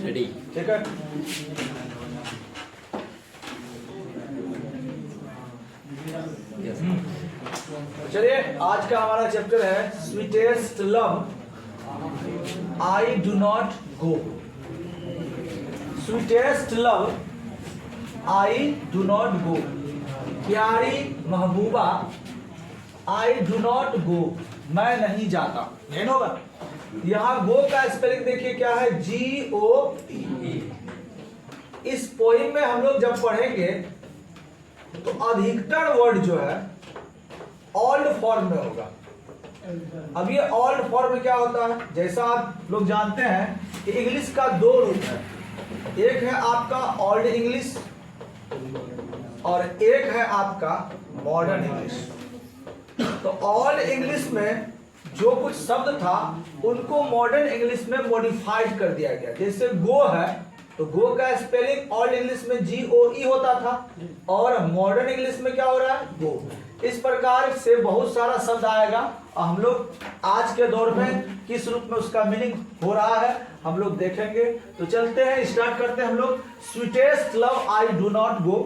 Ready, ठीक है। चलिए आज का हमारा चैप्टर है sweetest love I do not go. Sweetest love I do not go, प्यारी महबूबा आई डू नॉट गो, मैं नहीं जाता। नहीं होगा। यहाँ गो का स्पेलिंग देखिए क्या है, GO। इस पोइम में हम लोग जब पढ़ेंगे तो अधिकतर वर्ड जो है ओल्ड फॉर्म में होगा। अब ये ओल्ड फॉर्म में क्या होता है, जैसा आप लोग जानते हैं कि इंग्लिश का दो रूप है, एक है आपका ओल्ड इंग्लिश और एक है आपका मॉडर्न इंग्लिश। तो ओल्ड इंग्लिश में जो कुछ शब्द था उनको मॉडर्न इंग्लिश में मॉडिफाइड कर दिया गया। जैसे गो है तो गो का स्पेलिंग ओल्ड इंग्लिश में GOE होता था और मॉडर्न इंग्लिश में क्या हो रहा है, गो। इस प्रकार से बहुत सारा शब्द आएगा और हम लोग आज के दौर में किस रूप में उसका मीनिंग हो रहा है हम लोग देखेंगे। तो चलते हैं, स्टार्ट करते हैं हम लोग। Sweetest love I do not go.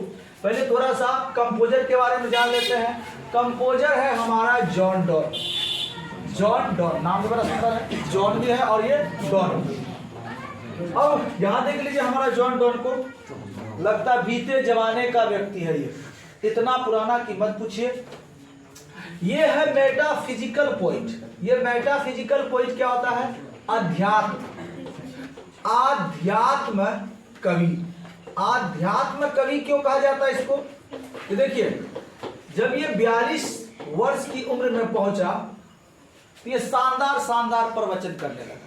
पहले थोड़ा सा कंपोजर के बारे में जान लेते हैं। कंपोजर है हमारा जॉन डॉन। जॉन डॉन नाम तो बड़ा सुंदर है, जॉन भी है और ये डॉन भी। अब यहाँ देख लीजिए हमारा जॉन डॉन को, लगता बीते जमाने का व्यक्ति है ये, इतना पुराना कि मत पूछिए। ये है मेटाफिजिकल पोइट। ये मेटाफिजिकल पोइट क्या होता है, अध्यात्म, आध्यात्म कवि। आध्यात्म कवि क्यों कहा जाता है इसको, तो देखिए जब ये 42 वर्ष की उम्र में पहुंचा तो ये शानदार शानदार प्रवचन करने लगा।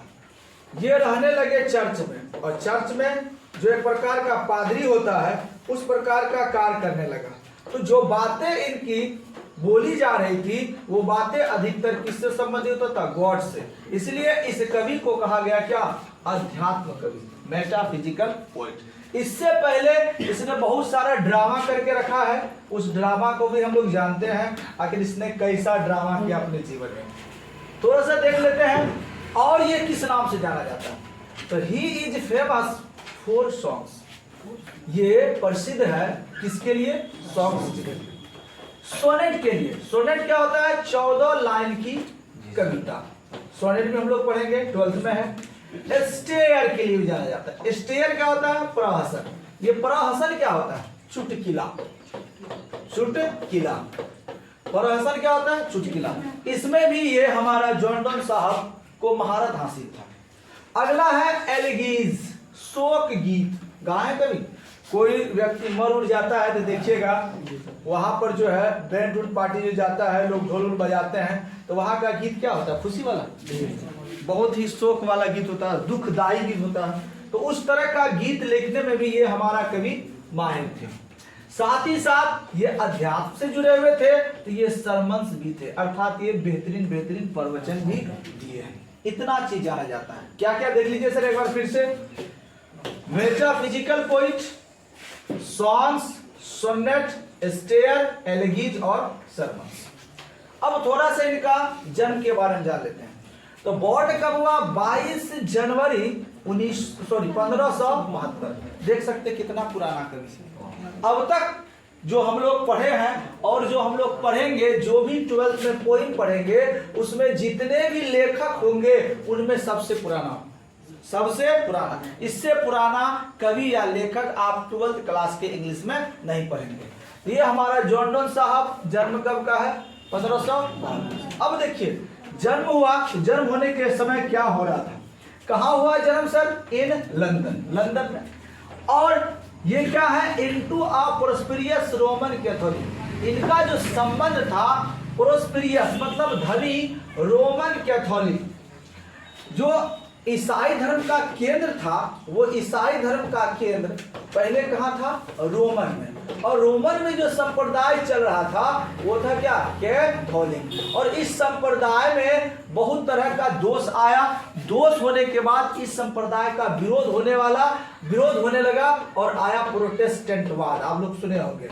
ये रहने लगे चर्च में और चर्च में जो एक प्रकार का पादरी होता है उस प्रकार का कार्य करने लगा। तो जो बातें इनकी बोली जा रही थी वो बातें अधिकतर किससे संबंधित होता, गॉड से। इसलिए इस कवि को कहा गया क्या, अध्यात्म कवि, मेटाफिजिकल पोएट। इससे पहले इसने बहुत सारा ड्रामा करके रखा है, उस ड्रामा को भी हम लोग जानते हैं आखिर इसने कैसा ड्रामा किया अपने जीवन में, थोड़ा सा देख लेते हैं। और ये किस नाम से जाना जाता है, तो he is famous for songs. ये प्रसिद्ध है किसके लिए, सॉन्ग्स के लिए, सोनेट के लिए। सोनेट क्या होता है, 14 लाइन की कविता। सोनेट में हम लोग पढ़ेंगे, 12th में है। स्टेयर के लिए भी जाना जाता है। स्टेयर क्या होता है, प्रहसन। ये प्रहसन क्या होता है, चुटकिला। चुटकिला, प्रहसन क्या होता है, चुटकिला। इसमें भी ये हमारा जॉन डॉन साहब को महारत हासिल था। अगला है एलिगीज, शोक गीत। गाए कभी कोई व्यक्ति मर उड़ जाता है तो देखिएगा वहां पर जो है बैंड उड पार्टी जो जाता है, लोग ढोल बजाते हैं, तो वहां का गीत क्या होता है, खुशी वाला, बहुत ही शोक वाला गीत होता है, दुखदायी गीत होता है। तो उस तरह का गीत लिखने में भी ये हमारा कवि माहिर थे। साथ ही साथ ये अध्यात्म से जुड़े हुए थे, तो ये सरमन्स भी थे, अर्थात ये बेहतरीन बेहतरीन प्रवचन भी दिए हैं। इतना चीज जाना जाता है। क्या क्या देख लीजिए सर एक बार फिर से, metaphysical poet, songs, sonnet, satire, elegies और सरमन्स। अब थोड़ा सा इनका जन्म के बारे में जान लेते हैं। तो बॉर्ड कब हुआ, 22 जनवरी 1572। देख सकते कितना पुराना कवि। अब तक जो हम लोग पढ़े हैं और जो हम लोग पढ़ेंगे, जो भी 12th में पोइम पढ़ेंगे, उसमें जितने भी लेखक होंगे उनमें सबसे पुराना, सबसे पुराना, इससे पुराना कवि या लेखक आप 12th क्लास के इंग्लिश में नहीं पढ़ेंगे। ये हमारा जॉन डॉन साहब, जन्म कब का है, 1500। अब देखिए जन्म हुआ, जन्म होने के समय क्या हो रहा था, कहाँ हुआ जन्म सर, इन लंदन, लंदन में। और ये क्या है, into a prosperous Roman Catholic. इनका जो संबंध था, प्रोस्पेरियस मतलब धनी, रोमन कैथोलिक, जो ईसाई धर्म का केंद्र था, वो ईसाई धर्म का केंद्र पहले कहाँ था, रोमन में। और रोमन में जो संप्रदाय चल रहा था वो था क्या, कैथोलिक। और इस संप्रदाय में बहुत तरह का दोष आया। दोष होने के बाद इस संप्रदाय का विरोध होने लगा और आया प्रोटेस्टेंटवाद। आप लोग सुने होंगे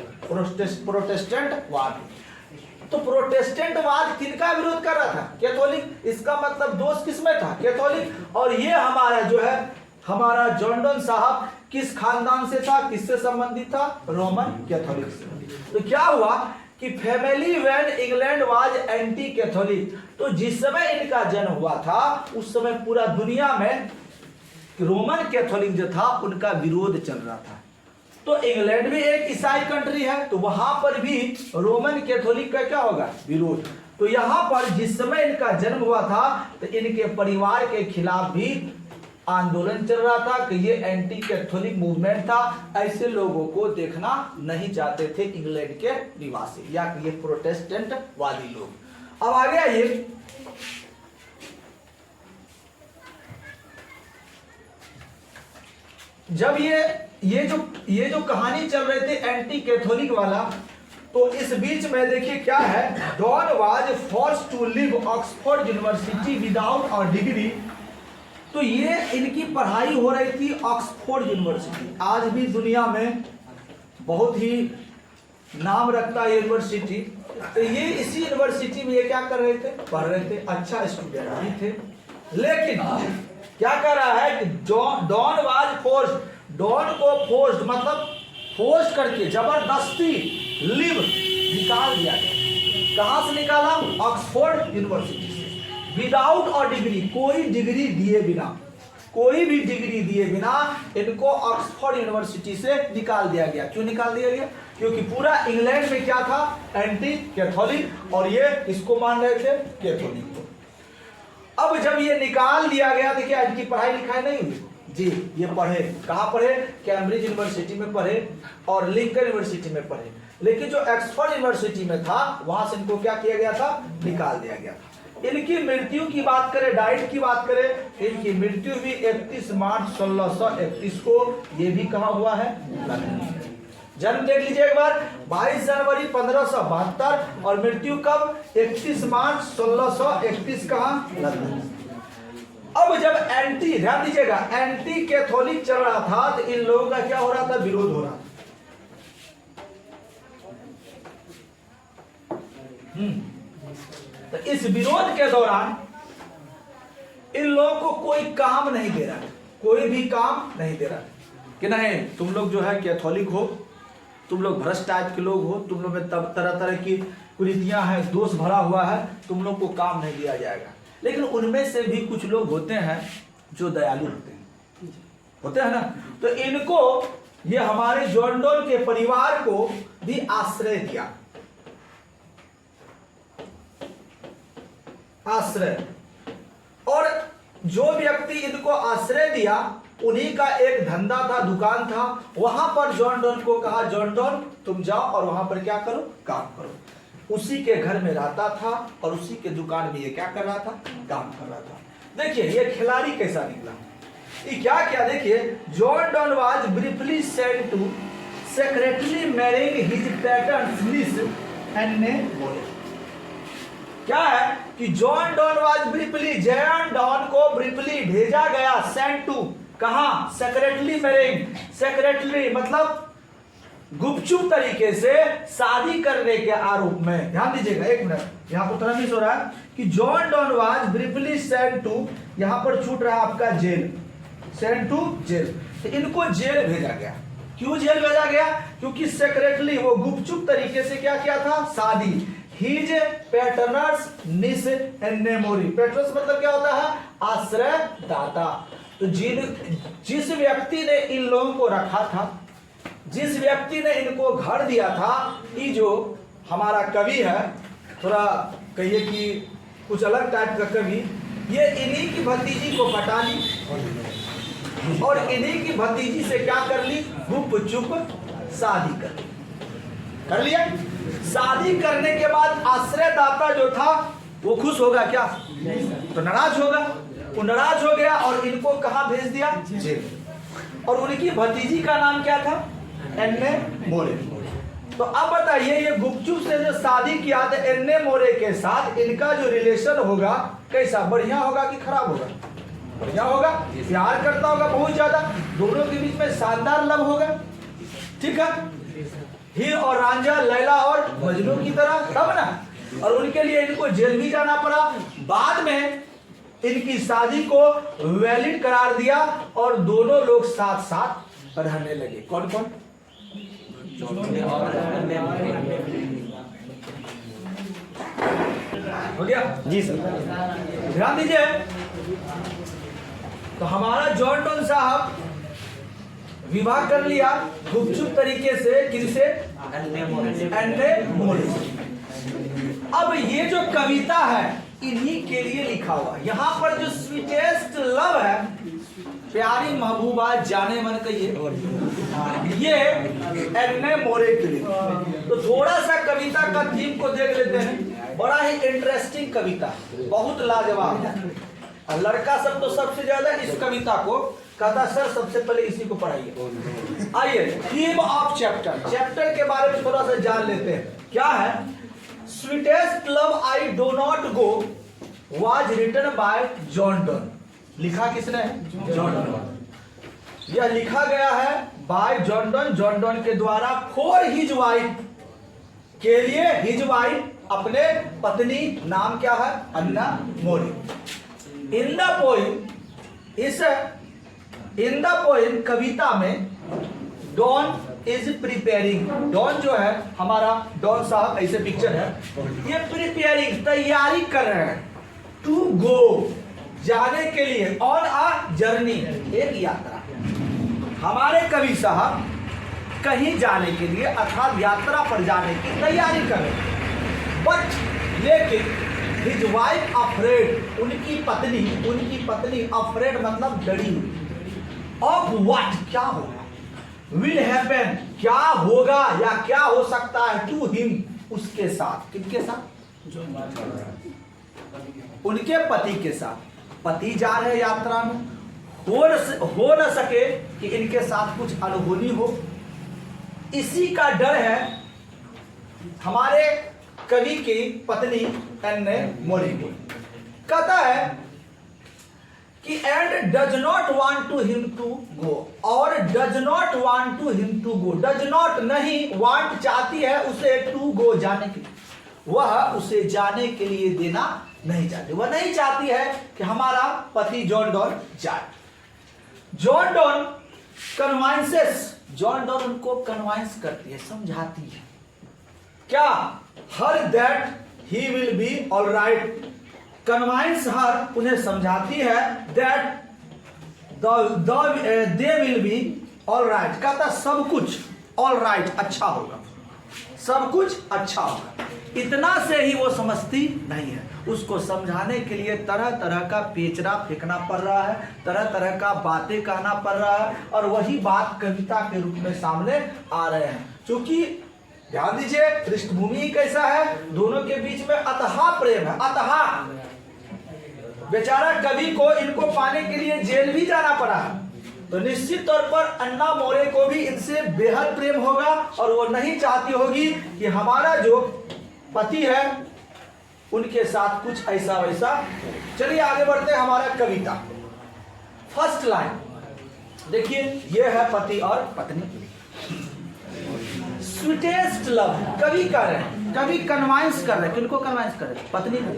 प्रोटेस्टेंटवाद। तो प्रोटेस्टेंटवाद किनका विरोध कर रहा था, कैथोलिक। इसका मतलब दोष किसमें था, कैथोलिक। और ये हमारा जो है हमारा जॉर्डन साहब किस खानदान से था, किससे संबंधित था? रोमन कैथोलिक से। तो क्या हुआ कि family when England was anti Catholic, तो जिस समय इनका जन्म हुआ था उस समय पूरा दुनिया में रोमन कैथोलिक जो था उनका विरोध चल रहा था। तो इंग्लैंड भी एक ईसाई कंट्री है, तो वहां पर भी रोमन कैथोलिक का क्या होगा? विरोध। तो यहां पर जिस समय इनका जन्म हुआ था तो इनके परिवार के खिलाफ भी आंदोलन चल रहा था कि ये एंटी कैथोलिक मूवमेंट था, ऐसे लोगों को देखना नहीं चाहते थे इंग्लैंड के निवासी या ये प्रोटेस्टेंट वादी लोग। अब आगे आइए, जब ये जो कहानी चल रही थी एंटी कैथोलिक वाला, तो इस बीच में देखिए क्या है, Donne was forced to leave Oxford University without a degree. तो ये इनकी पढ़ाई हो रही थी ऑक्सफोर्ड यूनिवर्सिटी, आज भी दुनिया में बहुत ही नाम रखता है यूनिवर्सिटी। तो ये इसी यूनिवर्सिटी में ये क्या कर रहे थे? पढ़ रहे थे, अच्छा स्टूडेंट भी थे। लेकिन क्या कर रहा है कि डॉन वाज फोर्स्ड, डॉन को फोर्स्ड मतलब फोर्स करके जबरदस्ती लिव निकाल दिया गया। कहां से निकाला? ऑक्सफोर्ड यूनिवर्सिटी से, विदाउट अ डिग्री, कोई डिग्री दिए बिना, कोई भी डिग्री दिए बिना इनको ऑक्सफोर्ड यूनिवर्सिटी से निकाल दिया गया। क्यों निकाल दिया गया? क्योंकि पूरा इंग्लैंड में क्या था? एंटी कैथोलिक, और ये इसको मान रहे थे कैथोलिक को। अब जब ये निकाल दिया गया तो क्या इनकी पढ़ाई लिखाई नहीं हुई? जी, ये पढ़े, कहाँ पढ़े? कैम्ब्रिज यूनिवर्सिटी में पढ़े और लिंकन यूनिवर्सिटी में पढ़े। लेकिन जो ऑक्सफोर्ड यूनिवर्सिटी में था वहां से इनको क्या किया गया था? निकाल दिया गया था। इनकी मृत्यु की बात करें, डाइट की बात करें, इनकी मृत्यु भी 31 मार्च 1631 को, ये भी कहा हुआ है? जन्म देख लीजिए एक बार, 22 जनवरी 1572, और मृत्यु कब? 31 मार्च 1631, कहां? अब जब एंटी, ध्यान दीजिएगा, एंटी कैथोलिक चल रहा था तो इन लोगों का क्या हो रहा था? विरोध हो रहा था। तो इस विरोध के दौरान इन लोगों को कोई काम नहीं दे रहा, कोई भी काम नहीं दे रहा कि नहीं तुम लोग जो है कैथोलिक हो, तुम लोग भ्रष्ट टाइप के लोग हो, तुम लोग में तब तरह तरह की कुरीतियां हैं, दोष भरा हुआ है, तुम लोग को काम नहीं दिया जाएगा। लेकिन उनमें से भी कुछ लोग होते हैं जो दयालु होते हैं ना, तो इनको, ये हमारे जॉर्डन के परिवार को भी आश्रय दिया, आश्रय। और जो व्यक्ति इनको आश्रय दिया उन्हीं का एक धंधा था, दुकान था, वहां पर जॉर्डन को कहा, जॉर्डन तुम जाओ और वहां पर क्या करो? काम करो। उसी के घर में रहता था और उसी के दुकान में ये क्या कर रहा था? काम कर रहा था। देखिए ये खिलाड़ी कैसा निकला, ये क्या क्या देखिए, Jordan was briefly sent to secretly marrying his patron's niece Anne More. क्या है कि John Donne was briefly, John Donne को ब्रीफली भेजा गया, सेंट टू, कहां? सेक्रेटली मैरिंग, सेक्रेटली मतलब गुपचुप तरीके से शादी करने के आरोप में। ध्यान दीजिएगा एक मिनट, यहां पर थोड़ा मिस हो रहा है कि John Donne was briefly sent to, यहां पर छूट रहा है आपका जेल, सेंट टू जेल। तो इनको जेल भेजा गया। क्यों जेल भेजा गया? क्योंकि सेक्रेटली, वो गुपचुप तरीके से क्या किया था? शादी। हिज पैटर्नर्स निस एन्ने मोरी, पैटर्नर्स मतलब क्या होता है? आश्रय दाता। तो जिस व्यक्ति ने इन लोगों को रखा था, जिस व्यक्ति ने इनको घर दिया था, ये जो हमारा कवि है, थोड़ा कहिए कि कुछ अलग टाइप का कवि, ये इन्हीं की भतीजी को पटा ली और इन्हीं की भतीजी से क्या कर ली? गुपचुप शादी कर लिया। शादी करने के बाद आश्रयदाता जो था वो खुश होगा क्या? तो नाराज होगा। वो नाराज हो गया और इनको कहां भेज दिया? जेल। और उनकी भतीजी का नाम क्या था? एन्ने मोरे। तो अब बताइए, ये गुपचुप से जो शादी किया था एन्ने मोरे के साथ, इनका जो रिलेशन होगा कैसा? बढ़िया होगा कि खराब होगा? बढ़िया होगा। प्यार करता होगा बहुत ज्यादा, दोनों के बीच में शानदार लव होगा, ठीक है, हीर और रांझा, लैला और मजनू की तरह, तब ना। और उनके लिए इनको जेल भी जाना पड़ा। बाद में इनकी शादी को वैलिड करार दिया और दोनों लोग साथ साथ रहने लगे। कौन कौन? हो गया जी सर। ध्यान दीजिए। तो हमारा जॉन डॉन साहब विवाह कर लिया गुपचुप तरीके से, किससे? एन्ने मोरिस। अब ये जो कविता है इन्हीं के लिए लिखा हुआ। यहाँ पर जो स्वीटेस्ट लव है, प्यारी महबूबा जाने मन कहिए, ये एन्ने मोरे के लिए। तो थोड़ा सा कविता का थीम को देख लेते हैं। बड़ा ही इंटरेस्टिंग कविता, बहुत लाजवाब है। लड़का सब तो सबसे ज्यादा इस कविता को कहता सर सबसे पहले इसी को पढ़ाइए। आइए थीम ऑफ चैप्टर के बारे में थोड़ा सा जान लेते हैं। क्या है? Sweetest love I do not go was written by John Donne. लिखा किसने? John Donne. यह लिखा गया है by John Donne, John Donne के द्वारा, फॉर हिज वाइफ, के लिए, हिज वाइफ अपने पत्नी, नाम क्या है? अन्ना मोरी। इन द पोइम कविता में डॉन इज प्रिपेयरिंग, डॉन जो है हमारा डॉन साहब, ऐसे पिक्चर है, ये प्रिपेयरिंग तैयारी कर रहे हैं, टू गो जाने के लिए, ऑन अ जर्नी एक यात्रा। हमारे कवि साहब कहीं जाने के लिए अर्थात यात्रा पर जाने की तैयारी कर रहे हैं। बट लेकिन हिज वाइफ अफ्रेड, उनकी पत्नी अफ्रेड मतलब डरी हुई। ऑफ व्हाट, क्या होगा? विल हैपन, क्या होगा या क्या हो सकता है, टू हिम, उसके साथ। किसके साथ? उनके पति के साथ। पति जा रहे यात्रा में, हो न सके कि इनके साथ कुछ अनहोनी हो, इसी का डर है हमारे कवि की पत्नी एन्ने मोरी को। कहता है कि and does not want to him to go, और does not want to him to go, does not नहीं, वांट चाहती है उसे, टू गो जाने के लिए, वह उसे जाने के लिए देना नहीं चाहती, वह नहीं चाहती है कि हमारा पति जॉन डॉन जाए। John Donne convinces, John Donne उनको कन्वाइंस करती है, समझाती है। क्या? Her that he will be all right, convince her, उन्हें समझाती है, that they will be all right, कहता सब कुछ ऑल राइट, अच्छा होगा, सब कुछ अच्छा होगा। इतना से ही वो समझती नहीं है, उसको समझाने के लिए तरह तरह का पेचरा फेंकना पड़ रहा है, तरह तरह का बातें कहना पड़ रहा है, और वही बात कविता के रूप में सामने आ रहे हैं। क्योंकि ध्यान दीजिए पृष्ठभूमि कैसा है, दोनों के बीच में अथाह प्रेम है, अथाह। बेचारा कवि को इनको पाने के लिए जेल भी जाना पड़ा, तो निश्चित तौर पर अन्ना मोरे को भी इनसे बेहद प्रेम होगा, और वो नहीं चाहती होगी कि हमारा जो पति है उनके साथ कुछ ऐसा वैसा। चलिए आगे बढ़ते हैं। हमारा कविता फर्स्ट लाइन देखिए, ये है पति और पत्नी। स्वीटेस्ट लव, कवि कर रहे हैं, कवि कन्वाइंस कर रहे हैं, किनको कन्वाइंस कर रहे हैं? पत्नी को।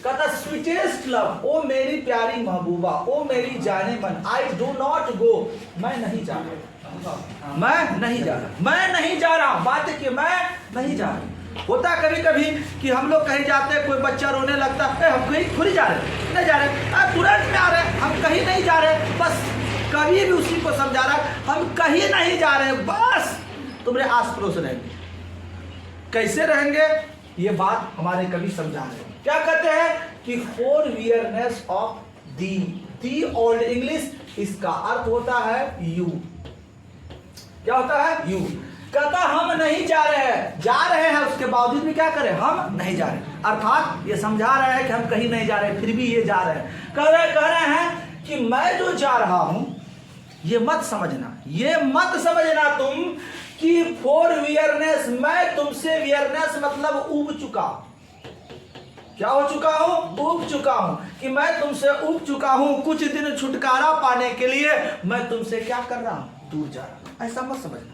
कहता स्वीटेस्ट लव, ओ मेरी प्यारी महबूबा, ओ मेरी जाने मन, आई डू नॉट गो, मैं नहीं जा रहा, मैं नहीं जा रहा, मैं नहीं जा रहा। बात है कि मैं नहीं जा रहा। होता कभी कभी कि हम लोग कहीं जाते हैं, कोई बच्चा रोने लगता है, हम कहीं थोड़ी जा रहे, नहीं जा रहे, तुरंत में आ रहे, हम कहीं नहीं जा रहे, बस कभी भी उसी को समझा रहा है, हम कहीं नहीं जा रहे, बस तुम्हारे आस पड़ोस रहेंगे। कैसे रहेंगे? ये बात हमारे कवि समझा रहे हैं। क्या कहते हैं कि for weariness of the old English, इसका अर्थ होता है यू। क्या होता है? यू। कहता हम नहीं जा रहे हैं, जा रहे हैं, उसके बावजूद भी क्या करें? हम नहीं जा रहे। अर्थात ये समझा रहे हैं कि हम कहीं नहीं जा रहे, फिर भी ये जा रहे हैं। कह रहे हैं कि मैं जो जा रहा हूं, ये मत समझना, ये मत समझना तुम कि फॉर वियरनेस, मैं तुमसे, वियरनेस मतलब उब चुका। क्या हो चुका हूं? उब चुका हूं, कि मैं तुमसे उब चुका हूं। कुछ दिन छुटकारा पाने के लिए मैं तुमसे क्या कर रहा हूं? दूर जा रहा हूं। ऐसा मत समझना।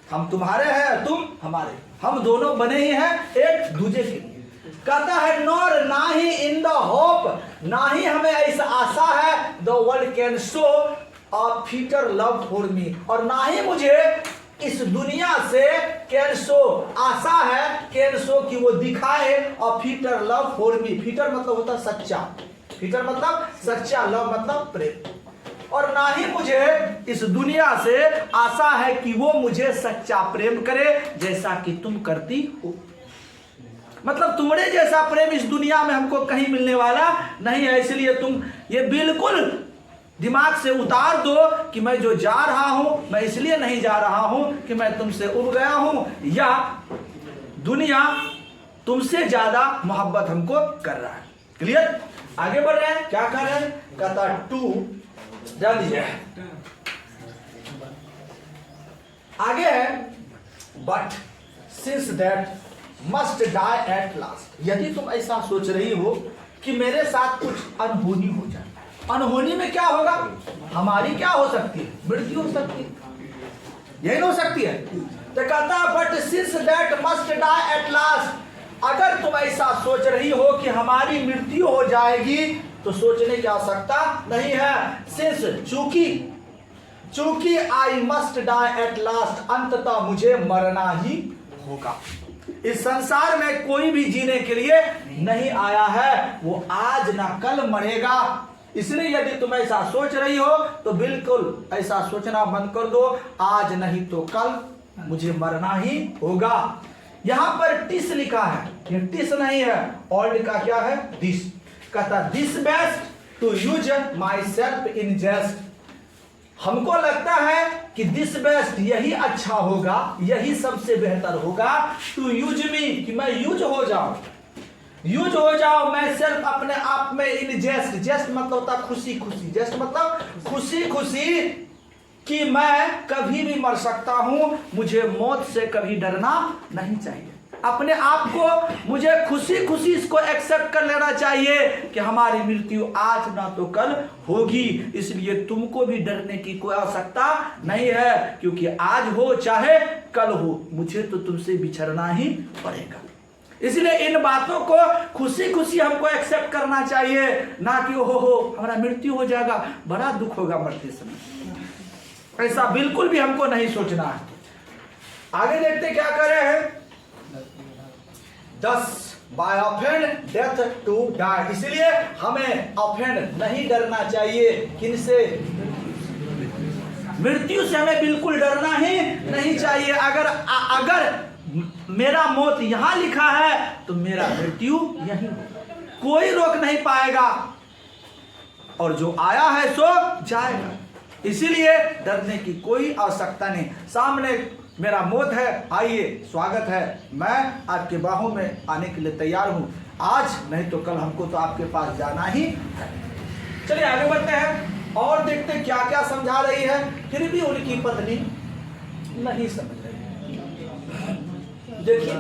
हम तुम्हारे हैं, तुम हमारे, हम दोनों बने ही हैं एक दूसरे के लिए। कहता है नॉर, ना ही इन द होप, ना ही हमें ऐसा आशा है, the world can show a fitter love for मी, और ना ही मुझे इस दुनिया से कैन शो आशा है, कैन शो कि वो दिखाए a fitter love for me. Fitter मतलब होता है सच्चा, फिटर मतलब सच्चा, लव मतलब प्रेम, और ना ही मुझे इस दुनिया से आशा है कि वो मुझे सच्चा प्रेम करे जैसा कि तुम करती हो। मतलब तुम्हारे जैसा प्रेम इस दुनिया में हमको कहीं मिलने वाला नहीं है, इसलिए तुम ये बिल्कुल दिमाग से उतार दो कि मैं जो जा रहा हूं मैं इसलिए नहीं जा रहा हूं कि मैं तुमसे उब गया हूं या दुनिया तुमसे ज्यादा मोहब्बत हमको कर रहा है। क्लियर? आगे बढ़ रहे हैं, क्या कर रहे हैं? कहता टू जल्दी है, आगे है but since that must die at last. यदि तुम ऐसा सोच रही हो कि मेरे साथ कुछ अनहोनी हो जाए, अनहोनी में क्या होगा? हमारी क्या हो सकती है? मृत्यु हो सकती है, यही हो सकती है। तो कहता but since that must die at last, अगर तुम ऐसा सोच रही हो कि हमारी मृत्यु हो जाएगी तो सोचने की आवश्यकता नहीं है। सिंस चूंकि I must die at last, अंततः मुझे मरना ही होगा। इस संसार में कोई भी जीने के लिए नहीं आया है, वो आज ना कल मरेगा। इसलिए यदि तुम ऐसा सोच रही हो तो बिल्कुल ऐसा सोचना बंद कर दो, आज नहीं तो कल मुझे मरना ही होगा। यहां पर टिस लिखा है, ये टिस नहीं है, ओल्ड का क्या है? दिस। कहता this best to use my self in jest, हमको लगता है कि दिस बेस्ट यही अच्छा होगा, यही सबसे बेहतर होगा, टू यूज मी कि मैं यूज हो जाऊं, यूज हो जाओ मैं सेल्फ अपने आप में इन जेस्ट। जेस्ट मतलब होता खुशी खुशी, जेस्ट मतलब खुशी खुशी कि मैं कभी भी मर सकता हूं, मुझे मौत से कभी डरना नहीं चाहिए। अपने आप को मुझे खुशी खुशी इसको एक्सेप्ट कर लेना चाहिए कि हमारी मृत्यु आज ना तो कल होगी, इसलिए तुमको भी डरने की कोई आवश्यकता नहीं है, क्योंकि आज हो चाहे कल हो मुझे तो तुमसे बिछड़ना ही पड़ेगा। इसलिए इन बातों को खुशी खुशी हमको एक्सेप्ट करना चाहिए, ना कि हो हमारा मृत्यु हो जाएगा, बड़ा दुख होगा मरते समय, ऐसा बिल्कुल भी हमको नहीं सोचना है। आगे देखते क्या कर रहे हैं? Thus by offend death to die, इसलिए हमें ऑफेंड नहीं डरना चाहिए। किनसे? मृत्यु से हमें बिल्कुल डरना ही नहीं चाहिए। अगर मेरा मौत यहां लिखा है तो मेरा मृत्यु यहीं, कोई रोक नहीं पाएगा, और जो आया है सो जाएगा, इसीलिए डरने की कोई आवश्यकता नहीं। सामने मेरा मौत है, आइए स्वागत है, मैं आपके बाहों में आने के लिए तैयार हूं, आज नहीं तो कल हमको तो आपके पास जाना ही है। चलिए आगे बढ़ते हैं और देखते हैं क्या क्या समझा रही है। फिर भी उनकी पत्नी नहीं समझ रही। देखिए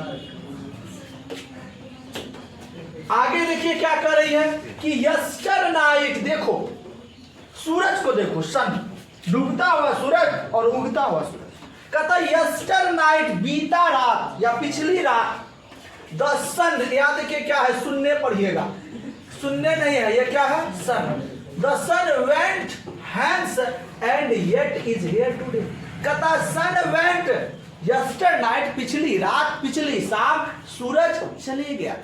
आगे, देखिए क्या कर रही है कि यस्टर नाइट, देखो सूरज को देखो, सन, डूबता हुआ सूरज और उगता हुआ सूरज। कहता यस्टर नाइट, बीता रात या पिछली रात, द सन, याद देखिए क्या है, सुनने पढ़िएगा, सुनने नहीं है, ये क्या है? Sun. The sun went hence and yet is here today. कहता सन वेंट यस्टर नाइट, पिछली रात, पिछली शाम सूरज चले गया।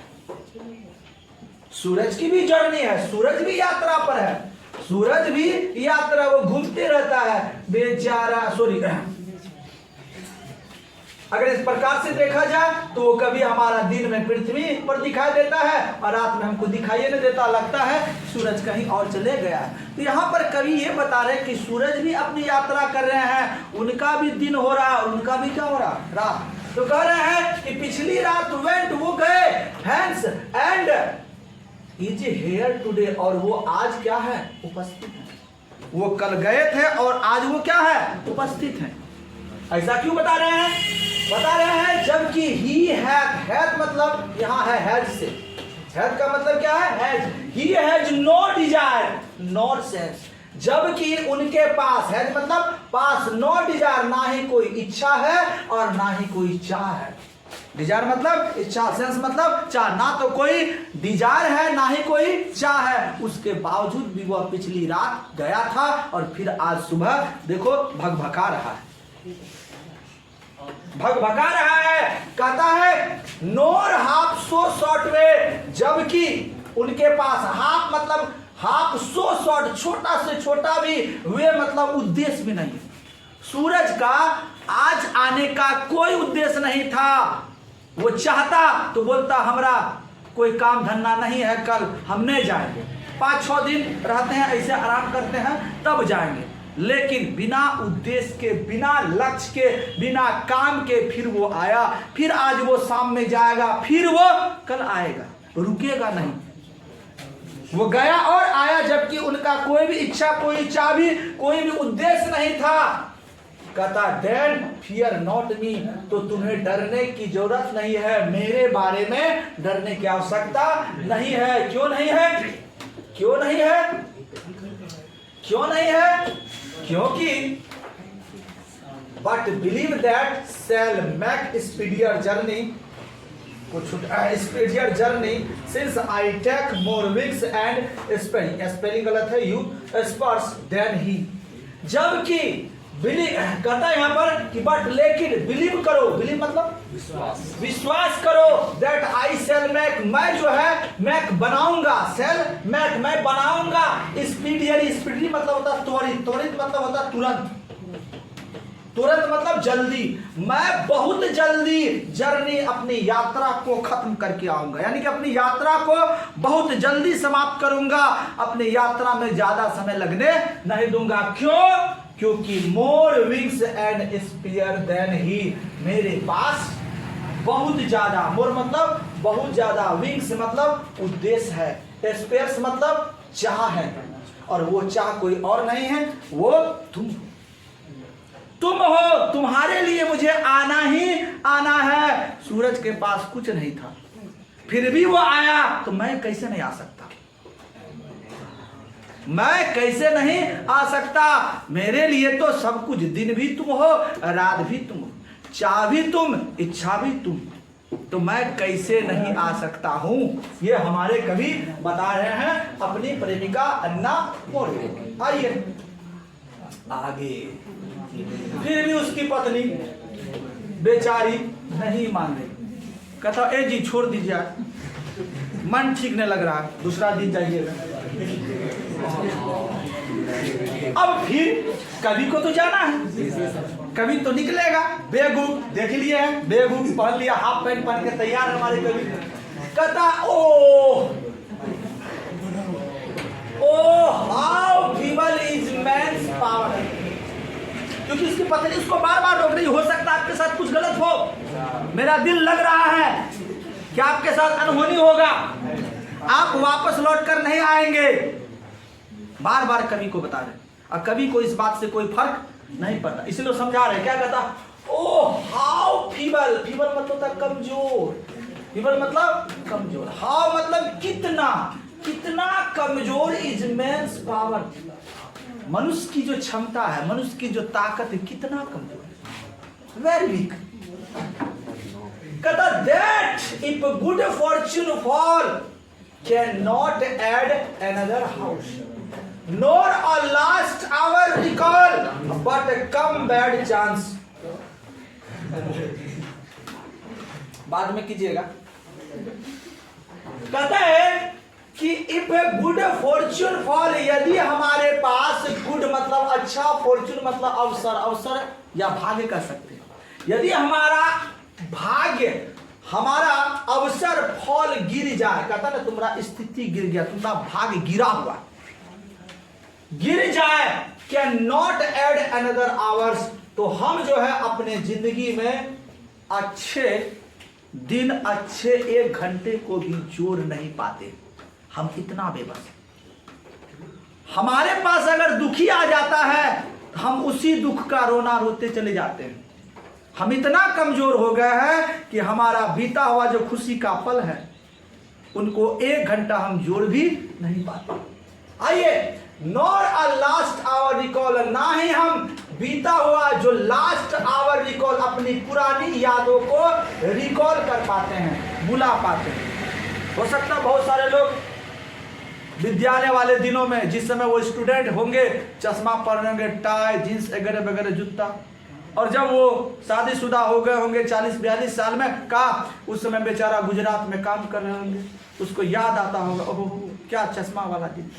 सूरज की भी जर्नी है, सूरज भी यात्रा पर है, सूरज भी यात्रा, वो घूमते रहता है बेचारा। सॉरी, अगर इस प्रकार से देखा जाए तो वो कभी हमारा दिन में पृथ्वी पर दिखाई देता है और रात में हमको दिखाई नहीं देता, लगता है सूरज कहीं और चले गया है। तो यहाँ पर कवि ये बता रहे कि सूरज भी अपनी यात्रा कर रहे हैं, उनका भी दिन हो रहा है, उनका भी क्या हो रहा है? रात। तो कह रहे हैं कि पिछली रात वेंट, वो गए, hence and is here today, और वो आज क्या है? उपस्थित है। वो कल गए थे और आज वो क्या है? उपस्थित है। ऐसा क्यों बता रहे हैं? बता रहे हैं जबकि ही हैथ मतलब यहाँ है हैज से, हैथ का मतलब क्या है? Has. He has no desire nor sense, जबकि उनके पास, हैज मतलब पास, नो डिजायर ना ही कोई इच्छा है और ना ही कोई चाह है। डिजायर मतलब इच्छा, सेंस मतलब चाह। ना तो कोई डिजायर है ना ही कोई चाह है, उसके बावजूद भी वह पिछली रात गया था और फिर आज सुबह देखो भगभगा रहा है, भगभगा रहा है। कहता है नोर हाफ सो शॉर्ट वे, जबकि उनके पास हाफ मतलब हाफ सो शॉर्ट, छोटा से छोटा भी वे मतलब उद्देश्य भी नहीं। सूरज का आज आने का कोई उद्देश्य नहीं था। वो चाहता तो बोलता हमरा कोई काम धंधा नहीं है, कल हम नहीं जाएंगे, 5-6 दिन रहते हैं, ऐसे आराम करते हैं तब जाएंगे। लेकिन बिना उद्देश्य के, बिना लक्ष्य के, बिना काम के फिर वो आया, फिर आज वो शाम में जाएगा, फिर वो कल आएगा, रुकेगा नहीं। वो गया और आया, जबकि उनका कोई भी इच्छा, कोई चाह भी, कोई भी उद्देश्य नहीं था। कहता देन फियर नॉट मी, तो तुम्हें डरने की जरूरत नहीं है, मेरे बारे में डरने की आवश्यकता नहीं है। क्यों नहीं है? क्यों नहीं है? क्यों नहीं है? क्योंकि but believe that shall make speedier journey, speedier journey since I take more wings and spelling गलत है, यू स्पर्श देन ही। जबकि कहता है यहाँ पर कि बट लेकिन बिलीव करो, बिलीव मतलब विश्वास, विश्वास करो, दैट आई सेल मैक, मैं जो है मैक बनाऊंगा, सेल मैक मैं बनाऊंगा, स्पीडियरी, स्पीडियरी मतलब होता है त्वरित, त्वरित मतलब होता है तुरंत, तुरंत मतलब जल्दी, मैं बहुत जल्दी जर्नी अपनी यात्रा को खत्म करके आऊंगा, यानी कि अपनी यात्रा को बहुत जल्दी समाप्त करूंगा, अपनी यात्रा में ज्यादा समय लगने नहीं दूंगा। क्यों? क्योंकि more wings and spear than he, मेरे पास बहुत ज्यादा, मोर मतलब बहुत ज्यादा, विंग्स मतलब उद्देश्य है, स्पेयर्स मतलब चाह है, और वो चाह कोई और नहीं है, वो तुम हो, तुम्हारे लिए मुझे आना ही आना है। सूरज के पास कुछ नहीं था, फिर भी वो आया, तो मैं कैसे नहीं आ सकता? मैं कैसे नहीं आ सकता? मेरे लिए तो सब कुछ, दिन भी तुम हो, रात भी तुम हो, चाह भी तुम, इच्छा भी तुम, तो मैं कैसे नहीं आ सकता हूं? ये हमारे कवि बता रहे हैं अपनी प्रेमिका अन्ना मोरे। आइए आगे। फिर भी उसकी पत्नी बेचारी नहीं मान रही, कहता ए जी छोड़ दीजिए, मन ठीक नहीं लग रहा, दूसरा दिन जाइएगा। अब फिर कवि को तो जाना है, कवि तो निकलेगा, बेग देख लिए है, बेग पहन लिया, हाफ पैंट पहन के तैयार है हमारे कवि। कहता O how feeble is man's power, क्योंकि उसकी पत्नी उसको बार बार रोक रही, हो सकता है आपके साथ कुछ गलत हो, मेरा दिल लग रहा है कि आपके साथ अनहोनी होगा, आप वापस लौट कर नहीं आएंगे, बार बार कवि को बता रहे। और कवि को इस बात से कोई फर्क नहीं पड़ता, इसलिए समझा रहे। क्या कहता? ओ हाउ फीबल, फीबल मतलब होता है कमजोर, फीबल मतलब कमजोर, हाउ मतलब कितना, कितना कमजोर इज मैन्स पावर, मनुष्य की जो क्षमता है, मनुष्य की जो ताकत है, कितना कमजोर है, वेरी वीक। कहता that if good fortune fall can not add another house, nor a last hour recall, but come bad chance. बाद में कीजिएगा। कहता है कि इफ गुड फॉर्च्यून फॉल, यदि हमारे पास गुड मतलब अच्छा, फॉर्च्यून मतलब अवसर, अवसर या भाग्य कह सकते हैं, यदि हमारा भाग्य, हमारा अवसर फॉल गिर जाए, कहता ना तुम्हारा स्थिति गिर गया, तुम्हारा भाग्य गिरा हुआ गिर जाए, can not add another hours, तो हम जो है अपने जिंदगी में अच्छे दिन, अच्छे 1 घंटे को भी जोड़ नहीं पाते, हम इतना बेबस। हमारे पास अगर दुखी आ जाता है, हम उसी दुख का रोना रोते चले जाते हैं, हम इतना कमजोर हो गए हैं कि हमारा बीता हुआ जो खुशी का पल है, उनको 1 घंटा हम जोड़ भी नहीं पाते। आइए, nor a last hour recall, ना ही हम बीता हुआ जो लास्ट आवर रिकॉल, अपनी पुरानी यादों को रिकॉल कर पाते हैं, बुला पाते हैं। हो सकता है बहुत सारे लोग विद्यालय वाले दिनों में, जिस समय वो स्टूडेंट होंगे, चश्मा पहनेंगे, टाई, जींस वगैरह वगैरह, जूता, और जब वो शादीशुदा हो गए होंगे 40-42 साल में का, उस समय बेचारा गुजरात में काम कर रहे होंगे, उसको याद आता होगा, ओहो क्या चश्मा वाला दिन,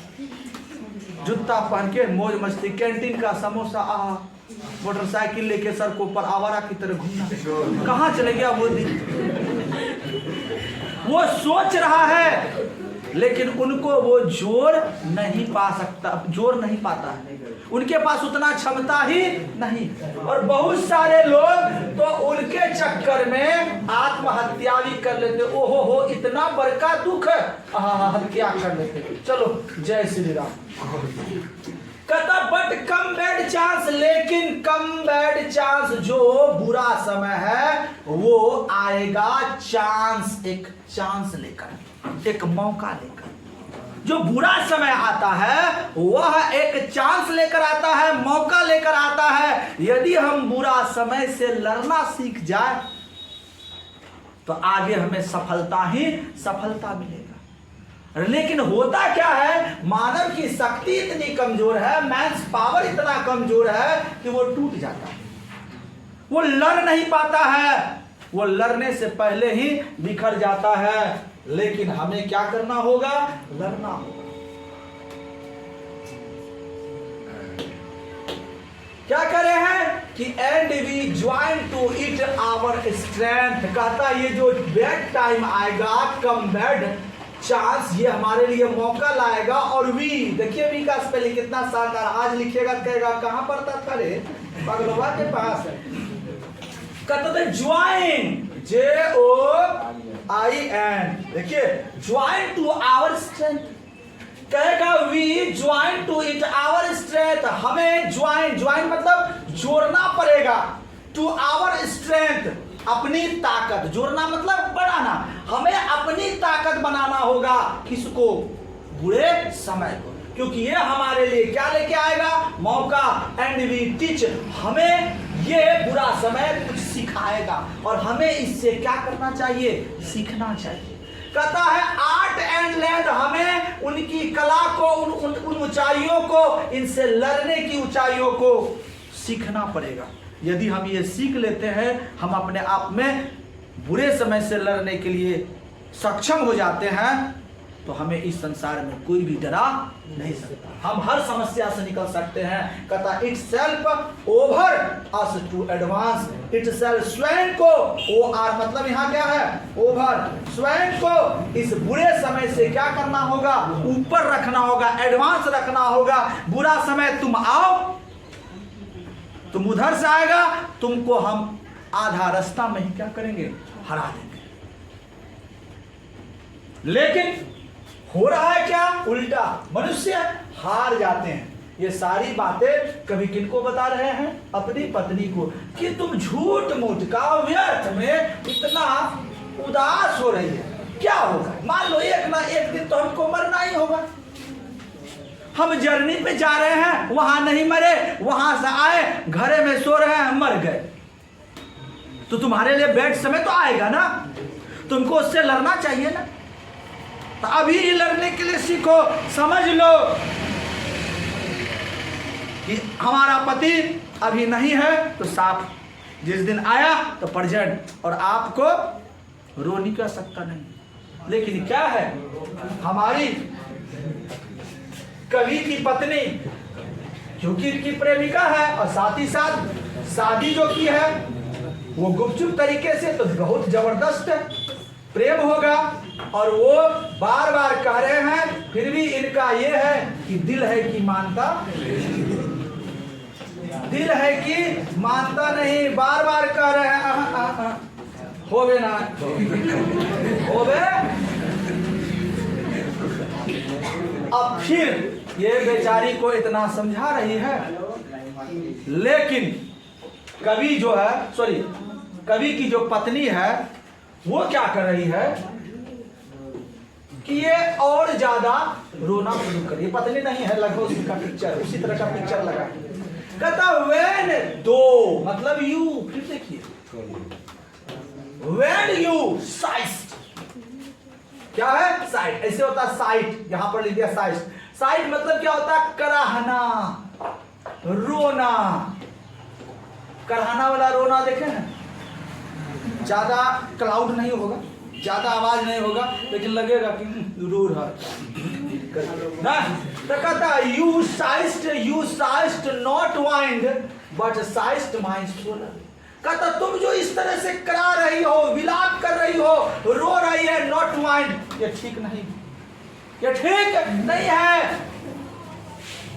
जूता पहन के मौज मस्ती, कैंटीन का समोसा, आहा, मोटरसाइकिल लेके सड़कों पर आवारा की तरह घूमना, कहाँ चले गया वो दिन। वो सोच रहा है लेकिन उनको वो जोर नहीं पा सकता, जोर नहीं पाता है, उनके पास उतना क्षमता ही नहीं। और बहुत सारे लोग तो उनके चक्कर में आत्महत्या भी कर लेते, ओहो हो इतना बड़का दुख है, हत्या कर लेते। चलो जय श्री राम। कहता बट कम बैड चांस, लेकिन कम बैड चांस, जो बुरा समय है वो आएगा चांस, एक चांस लेकर, एक मौका लेकर। जो बुरा समय आता है वह एक चांस लेकर आता है, मौका लेकर आता है। यदि हम बुरा समय से लड़ना सीख जाए तो आगे हमें सफलता ही सफलता मिलेगा। लेकिन होता क्या है, मानव की शक्ति इतनी कमजोर है, मैंस पावर इतना कमजोर है कि वो टूट जाता है, वो लड़ नहीं पाता है, वो लड़ने से पहले ही बिखर जाता है। लेकिन हमें क्या करना होगा, लड़ना होगा। क्या करे हैं कि and we join to it our strength. कहता ये जो बैड टाइम आएगा, कम बैड चांस, ये हमारे लिए मौका लाएगा। और वी, देखिए वी का स्पेलिंग कितना शानदार, आज लिखिएगा कहेगा कहां पढ़ता था रे, पगलवा के पास है। कहते ज्वाइन, JOIN, देखिए ज्वाइन टू आवर स्ट्रेंथ, कहेगा we join to it our strength, हमें ज्वाइन मतलब जोड़ना पड़ेगा, टू आवर स्ट्रेंथ, अपनी ताकत, जोड़ना मतलब बढ़ाना, हमें अपनी ताकत बनाना होगा। किसको, बुरे समय को, क्योंकि ये हमारे लिए क्या लेके आएगा, मौका। एंड वी टीच, हमें ये बुरा समय कुछ सिखाएगा और हमें इससे क्या करना चाहिए, सीखना चाहिए। कहता है आर्ट एंड लैंड, हमें उनकी कला को, उन ऊंचाइयों को, इनसे लड़ने की ऊंचाइयों को सीखना पड़ेगा। यदि हम ये सीख लेते हैं, हम अपने आप में बुरे समय से लड़ने के लिए सक्षम हो जाते हैं, तो हमें इस संसार में कोई भी डरा नहीं सकता, हम हर समस्या से निकल सकते हैं। कहता itself over us to advance, itself, स्वयं को, OR मतलब यहाँ क्या है, ओवर, स्वयं को इस बुरे समय से क्या करना होगा, ऊपर रखना होगा, एडवांस रखना होगा। बुरा समय तुम आओ, तुम उधर से आएगा, तुमको हम आधा रास्ता में ही क्या करेंगे, हरा देंगे। लेकिन हो रहा है क्या, उल्टा, मनुष्य हार जाते हैं। ये सारी बातें कभी किनको बता रहे हैं, अपनी पत्नी को, कि तुम झूठ मूठ का व्यर्थ में इतना उदास हो रही है, क्या होगा, मान लो एक ना एक दिन तो हमको मरना ही होगा, हम जर्नी पे जा रहे हैं, वहां नहीं मरे, वहां से आए, घरे में सो रहे हैं, मर गए, तो तुम्हारे लिए बैड समय तो आएगा ना, तुमको उससे लड़ना चाहिए ना। तो अभी लड़ने के लिए सीखो, समझ लो कि हमारा पति अभी नहीं है तो साफ, जिस दिन आया तो प्रेजेंट, और आपको रो नहीं कर सकता नहीं। लेकिन क्या है, हमारी कवि की पत्नी, क्योंकि इनकी प्रेमिका है और साथ ही साथ शादी जो की है वो गुपचुप तरीके से, तो बहुत जबरदस्त प्रेम होगा। और वो बार बार कह रहे हैं, फिर भी इनका ये है कि दिल है कि मानता, दिल है कि मानता नहीं, बार बार कह रहे हैं होवे ना होवे। अब फिर ये बेचारी को इतना समझा रही है, लेकिन कवि जो है, सॉरी, कवि की जो पत्नी है वो क्या कर रही है कि ये और ज्यादा रोना शुरू करिए। पत्नी नहीं है, लगभग उसी का पिक्चर, उसी तरह का पिक्चर लगा। कहता व्हेन दो मतलब यू, फिर देखिए when you sight, क्या है साइट, ऐसे होता है साइट, यहां पर लिख दिया साइट। साइट मतलब क्या होता है कराहना, रोना। कराहना वाला रोना देखे ना, ज्यादा क्लाउड नहीं होगा, ज्यादा आवाज नहीं होगा, लेकिन लगेगा कि रो रहा ना। तो कहता है you sigh'st not wind but sigh'st my soul. कहता तुम जो इस तरह से करा रही हो, विलाप कर रही हो, रो रही है, नॉट माइंड, ये ठीक नहीं, ये ठीक नहीं है।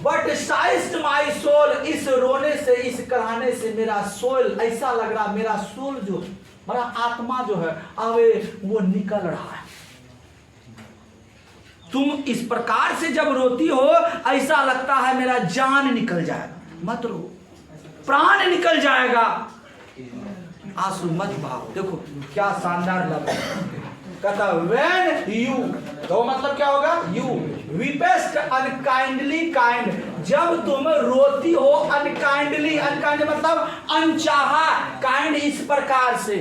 बट साइस्ट माई सोल, इस रोने से, इस कराने से मेरा सोल ऐसा लग रहा, मेरा सोल जो, मेरा आत्मा जो है अवे वो निकल रहा है। तुम इस प्रकार से जब रोती हो ऐसा लगता है मेरा जान निकल जाएगा। मत रो, प्राण निकल जाएगा, आंसू मत बहाओ। देखो क्या शानदार लफ्ज कहता when you, तो मतलब क्या होगा you weepest unkindly kind, जब तुम रोती हो unkindly, unkind मतलब अनचाहा, kind इस प्रकार से,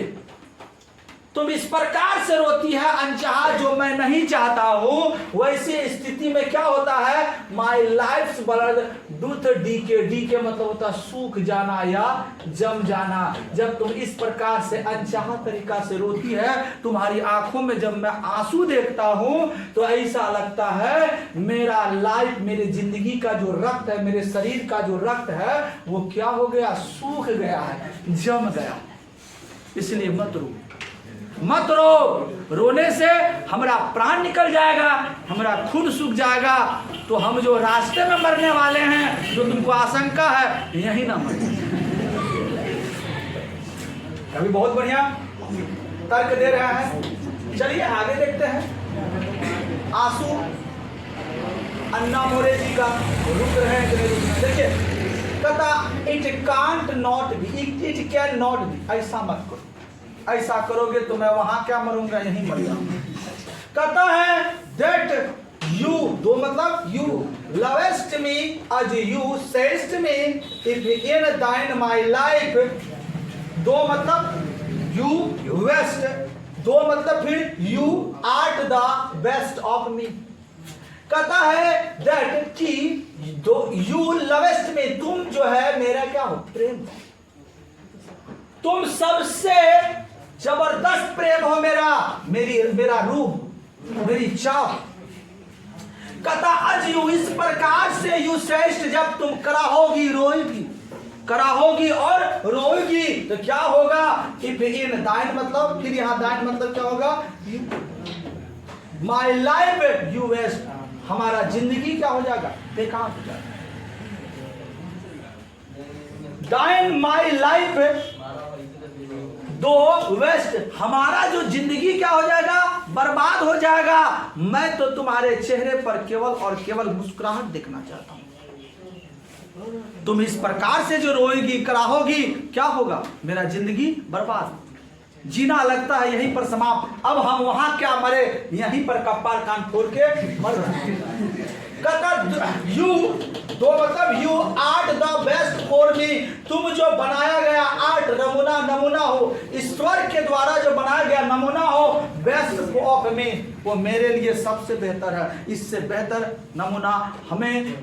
तुम इस प्रकार से रोती है अनचाहा, जो मैं नहीं चाहता हूं। वैसे स्थिति में क्या होता है, my life blood doth decay, decay मतलब होता है सूख जाना या जम जाना। जब तुम इस प्रकार से अनचाहा तरीका से रोती है, तुम्हारी आंखों में जब मैं आंसू देखता हूं तो ऐसा लगता है मेरा लाइफ, मेरे जिंदगी का जो रक्त है, मेरे शरीर का जो रक्त है वो क्या हो गया, सूख गया है, जम गया। इसलिए मत रो, मत रो, रोने से हमारा प्राण निकल जाएगा, हमारा खून सूख जाएगा, तो हम जो रास्ते में मरने वाले हैं, जो तुमको आशंका है, यही ना मर। अभी बहुत बढ़िया तर्क दे रहे हैं, चलिए आगे देखते हैं। आंसू अन्ना मोरे जी का रुक रहे हैं कि नहीं रुक रहे। देखिए कहता it can't not be, it can not be, ऐसा मत करो, ऐसा करोगे तो मैं वहां क्या मरूंगा, यहीं मर जाऊंगा। कहता है दैट यू, दो मतलब you lowest me as you saidst me if in thine my life, दो मतलब you west, दो मतलब फिर you art the best of me। कहता है दैट कि दो you lovest me, तुम जो है मेरा क्या हो, प्रेम, तुम सबसे जबरदस्त प्रेम हो मेरा, मेरा रूह, मेरी चाह। कहता आज यू इस प्रकार से यू श्रेष्ठ, जब तुम कराहोगी, रोएगी, कराहोगी और रोएगी तो क्या होगा, इफ इन दाइन मतलब, फिर यहां दाइन मतलब क्या होगा, माई लाइफ यू वेस्ट, हमारा जिंदगी क्या हो जाएगा, बेकार हो जाएगा। दाइन माई लाइफ दो वेस्ट, हमारा जो जिंदगी क्या हो जाएगा, बर्बाद हो जाएगा। मैं तो तुम्हारे चेहरे पर केवल और केवल मुस्कुराहट देखना चाहता हूं। तुम इस प्रकार से जो रोएगी, कराहोगी, क्या होगा, मेरा जिंदगी बर्बाद, जीना लगता है यहीं पर समाप्त। अब हम वहां क्या मरे, यहीं पर कपार कान फोड़ के मर रहे। यू दो मतलब you art the best for me, तुम जो बनाया गया आर्ट, नमूना, नमूना हो, ईश्वर के द्वारा जो बनाया गया नमूना हो, बेस्ट ऑफ मी, वो मेरे लिए सबसे बेहतर है। इससे बेहतर नमूना हमें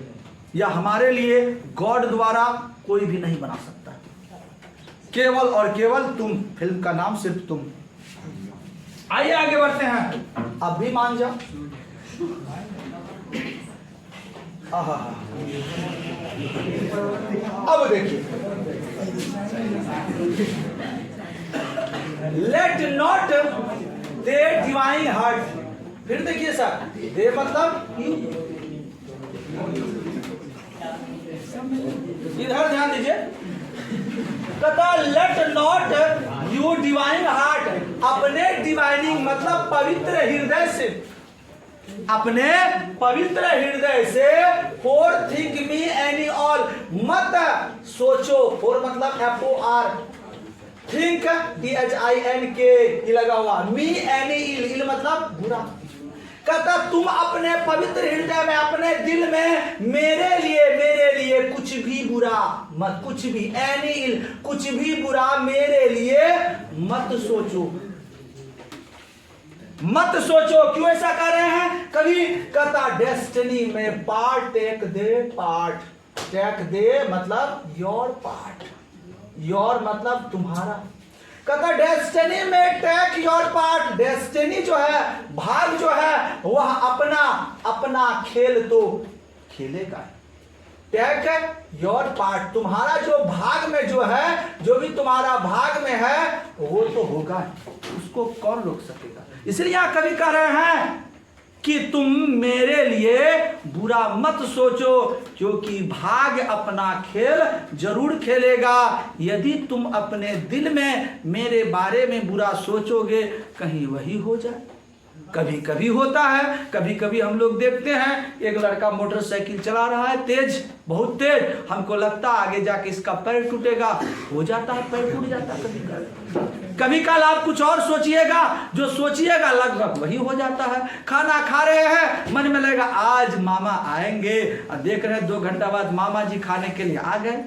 या हमारे लिए गॉड द्वारा कोई भी नहीं बना सकता, केवल और केवल तुम। फिल्म का नाम सिर्फ तुम। आइए आगे बढ़ते हैं, अब भी मान जाओ। अब देखिए, let not they divine heart, फिर देखिए सर, दे मतलब इधर ध्यान दीजिए, कहता let not you divine heart, अपने डिवाइनिंग मतलब पवित्र हृदय से, अपने पवित्र हृदय से, for think me any all, मत सोचो, फॉर मतलब FOR, थिंक THINK लगा हुआ, मी एनी इल, इल मतलब बुरा। कहता तुम अपने पवित्र हृदय में, अपने दिल में मेरे लिए कुछ भी बुरा मत, कुछ भी एनी इल, कुछ भी बुरा मेरे लिए मत सोचो, मत सोचो। क्यों ऐसा कर रहे हैं कवि? कहता डेस्टिनी में पार्ट टेक दे, पार्ट टेक दे मतलब योर पार्ट, योर मतलब तुम्हारा। कहता डेस्टिनी में टेक योर पार्ट, डेस्टिनी जो है, भाग जो है, वह अपना खेल तो खेलेगा। टेक योर पार्ट, तुम्हारा जो भाग में जो है, जो भी तुम्हारा भाग में है वो तो होगा, उसको कौन रोक सकेगा। इसलिए यहां कवि कह रहे हैं कि तुम मेरे लिए बुरा मत सोचो, क्योंकि भाग अपना खेल जरूर खेलेगा। यदि तुम अपने दिल में मेरे बारे में बुरा सोचोगे, कहीं वही हो जाए। कभी कभी होता है, कभी कभी हम लोग देखते हैं एक लड़का मोटरसाइकिल चला रहा है तेज, बहुत तेज, हमको लगता है आगे जाके इसका पैर टूटेगा, हो जाता है पैर टूट जाता है। कभी कल आप कुछ और सोचिएगा, जो सोचिएगा लगभग वही हो जाता है। खाना खा रहे हैं, मन में लगेगा आज मामा आएंगे, और देख रहे हैं 2 घंटा बाद मामा जी खाने के लिए आ गए।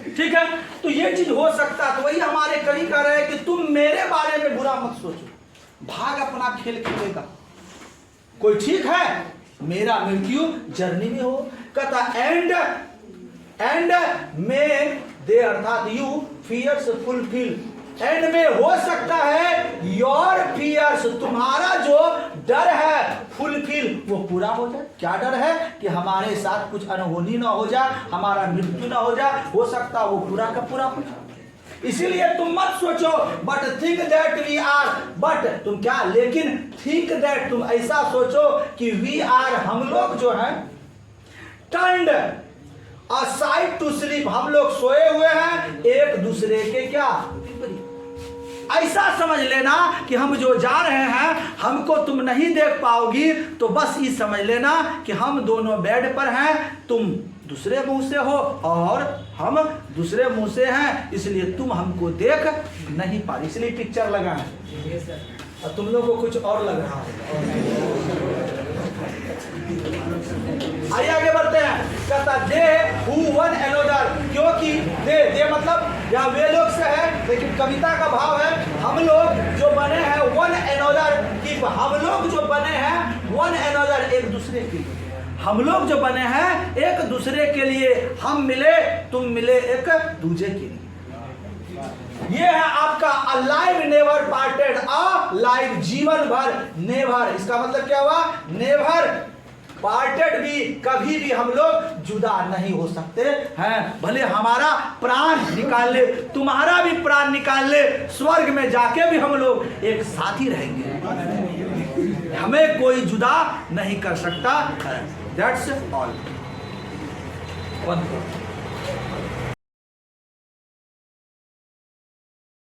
ठीक है, तो ये चीज हो सकता है। तो वही हमारे कवि कह रहे हैं कि तुम मेरे बारे में बुरा मत सोचो, भाग अपना खेल खेलेगा। कोई ठीक है, मेरा मृत्यु जर्नी में हो। कहता एंड में दे अर्थात यू फियर्स फुलफिल, एंड में हो सकता है योर फियर्स, तुम्हारा जो डर है, फुलफिल वो पूरा हो जाए। क्या डर है? कि हमारे साथ कुछ अनहोनी ना हो जाए, हमारा मृत्यु ना हो जाए, हो सकता है वो पूरा का पूरा हो जाए। इसीलिए तुम मत सोचो, but think that we are, but तुम क्या, लेकिन थिंक दैट तुम ऐसा सोचो कि वी आर, हम लोग जो है, टर्न्ड असाइड टू स्लीप, हम लोग सोए हुए हैं एक दूसरे के क्या विपरीत। ऐसा समझ लेना कि हम जो जा रहे हैं हमको तुम नहीं देख पाओगी, तो बस ये समझ लेना कि हम दोनों बेड पर हैं, तुम दूसरे मुंह से हो और हम दूसरे मुंह से हैं, इसलिए तुम हमको देख नहीं पा रही, इसलिए पिक्चर लगा है और तुम लोगों को कुछ और लग रहा है। आइए आगे बढ़ते हैं। कहता दे हु वन एनोदर, क्योंकि दे मतलब यहाँ वे लोग से है, लेकिन कविता का भाव है हम लोग जो बने हैं वन एनोदर, कि हम लोग जो बने हैं वन एनोदर, एक दूसरे के लिए। हम लोग जो बने हैं एक दूसरे के लिए, हम मिले तुम मिले एक दूसरे के लिए। ये है आपका अलाइव नेवर पार्टेड, अलाइव जीवन भर, नेवर इसका मतलब क्या हुआ? नेवर पार्टेड भी, कभी भी हम लोग जुदा नहीं हो सकते हैं। भले हमारा प्राण निकाल ले, तुम्हारा भी प्राण निकाल ले, स्वर्ग में जाके भी हम लोग एक साथ ही रहेंगे, हमें कोई जुदा नहीं कर सकता। That's all.